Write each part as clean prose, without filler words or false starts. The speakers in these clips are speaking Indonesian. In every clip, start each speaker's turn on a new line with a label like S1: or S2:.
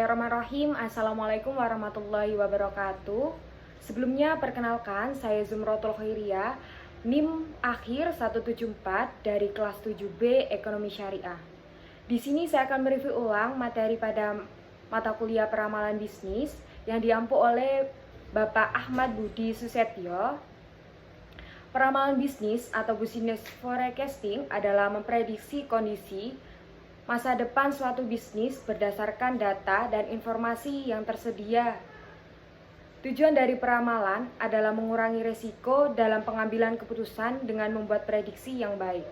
S1: Bismillahirrahmanirrahim. Assalamualaikum warahmatullahi wabarakatuh. Sebelumnya perkenalkan, saya Zumrotul Khairiyah, NIM akhir 174 dari kelas 7B Ekonomi Syariah. Di sini saya akan mereview ulang materi pada mata kuliah peramalan bisnis yang diampu oleh Bapak Ahmad Budi Susetyo. Peramalan bisnis atau business forecasting adalah memprediksi kondisi masa depan suatu bisnis berdasarkan data dan informasi yang tersedia. Tujuan dari peramalan adalah mengurangi risiko dalam pengambilan keputusan dengan membuat prediksi yang baik.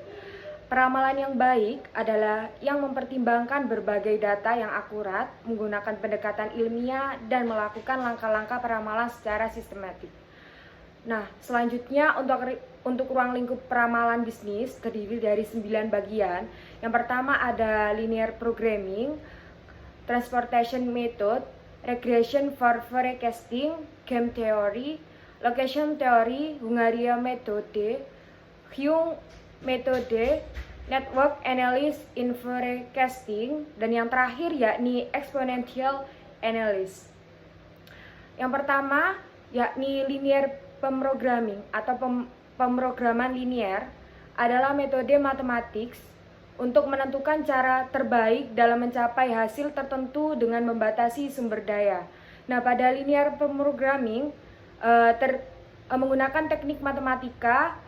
S1: Peramalan yang baik adalah yang mempertimbangkan berbagai data yang akurat, menggunakan pendekatan ilmiah, dan melakukan langkah-langkah peramalan secara sistematik. Nah, selanjutnya untuk ruang lingkup peramalan bisnis terdiri dari 9 bagian. Yang pertama ada linear programming, transportation method, regression for forecasting, game theory, location theory, Hungaria method, Hume method, network analysis in forecasting, dan yang terakhir yakni exponential analysis. Yang pertama yakni linear pemrogramming atau pemrograman linear adalah metode matematik untuk menentukan cara terbaik dalam mencapai hasil tertentu dengan membatasi sumber daya. Nah, pada linear pemrogramming menggunakan teknik matematika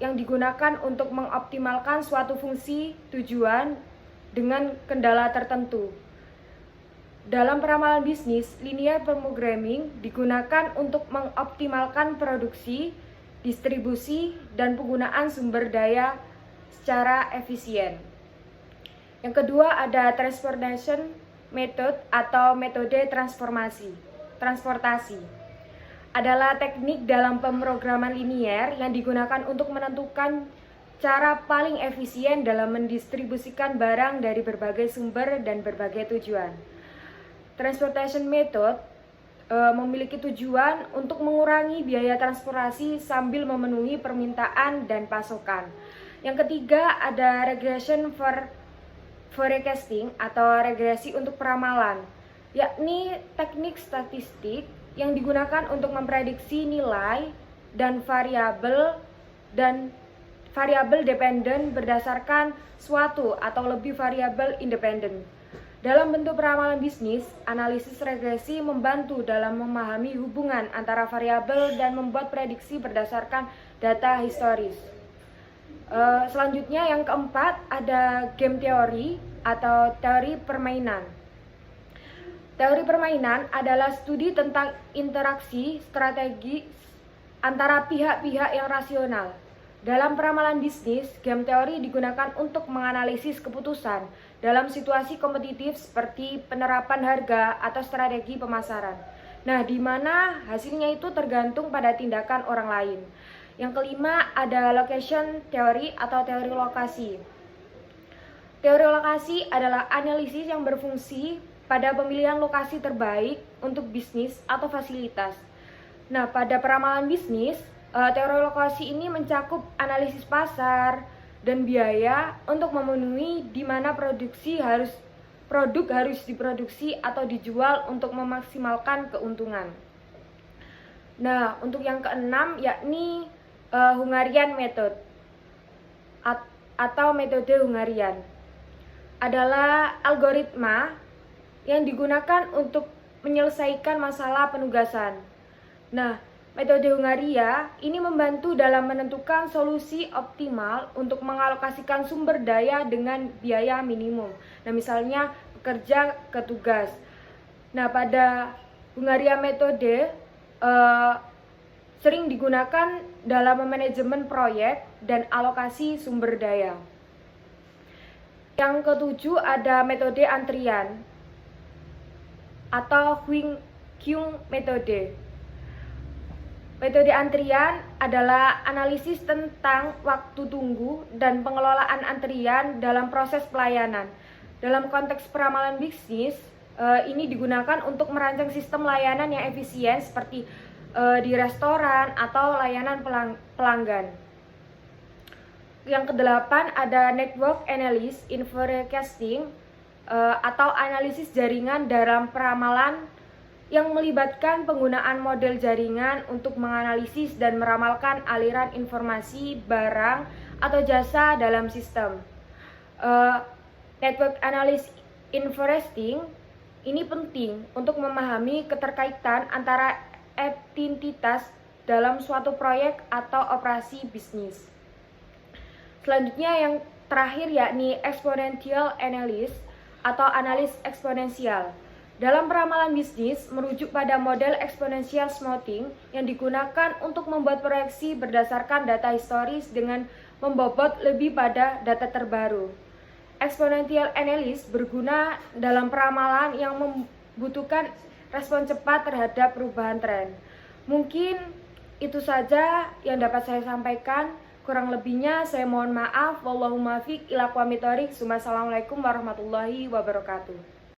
S1: yang digunakan untuk mengoptimalkan suatu fungsi tujuan dengan kendala tertentu. Dalam peramalan bisnis, linear programming digunakan untuk mengoptimalkan produksi, distribusi, dan penggunaan sumber daya secara efisien. Yang kedua ada transportation method atau metode transportasi. Adalah teknik dalam pemrograman linear yang digunakan untuk menentukan cara paling efisien dalam mendistribusikan barang dari berbagai sumber dan berbagai tujuan. Transportation method memiliki tujuan untuk mengurangi biaya transportasi sambil memenuhi permintaan dan pasokan. Yang ketiga ada regression for forecasting atau regresi untuk peramalan, yakni teknik statistik yang digunakan untuk memprediksi nilai dan variabel dependen berdasarkan suatu atau lebih variabel independen. Dalam bentuk peramalan bisnis, analisis regresi membantu dalam memahami hubungan antara variabel dan membuat prediksi berdasarkan data historis. Selanjutnya yang keempat ada game theory atau teori permainan. Teori permainan adalah studi tentang interaksi strategi antara pihak-pihak yang rasional. Dalam peramalan bisnis, game teori digunakan untuk menganalisis keputusan dalam situasi kompetitif seperti penerapan harga atau strategi pemasaran. Nah, di mana hasilnya itu tergantung pada tindakan orang lain. Yang kelima ada location theory atau teori lokasi. Teori lokasi adalah analisis yang berfungsi pada pemilihan lokasi terbaik untuk bisnis atau fasilitas. Nah, pada peramalan bisnis, teori lokasi ini mencakup analisis pasar dan biaya untuk memenuhi di mana produk harus diproduksi atau dijual untuk memaksimalkan keuntungan. Nah, untuk yang keenam yakni Hungarian method atau metode Hungarian adalah algoritma yang digunakan untuk menyelesaikan masalah penugasan. Nah, metode Hungaria ini membantu dalam menentukan solusi optimal untuk mengalokasikan sumber daya dengan biaya minimum. Nah, misalnya pekerja ke tugas. Nah, pada Hungaria metode sering digunakan dalam manajemen proyek dan alokasi sumber daya. Yang ketujuh ada metode antrian atau Hume metode. Metode antrian adalah analisis tentang waktu tunggu dan pengelolaan antrian dalam proses pelayanan. Dalam konteks peramalan bisnis, ini digunakan untuk merancang sistem layanan yang efisien seperti di restoran atau layanan pelanggan. Yang kedelapan ada network analysis in forecasting atau analisis jaringan dalam peramalan yang melibatkan penggunaan model jaringan untuk menganalisis dan meramalkan aliran informasi, barang, atau jasa dalam sistem. Network Analysis Investing ini penting untuk memahami keterkaitan antara entitas dalam suatu proyek atau operasi bisnis. Selanjutnya yang terakhir yakni Exponential Analysis atau analis eksponensial. Dalam peramalan bisnis merujuk pada model exponential smoothing yang digunakan untuk membuat proyeksi berdasarkan data historis dengan membobot lebih pada data terbaru. Exponential analysis berguna dalam peramalan yang membutuhkan respon cepat terhadap perubahan tren. Mungkin itu saja yang dapat saya sampaikan. Kurang lebihnya saya mohon maaf. Wallahul muwaffiq ila aqwamit thoriq. Wassalamualaikum warahmatullahi wabarakatuh.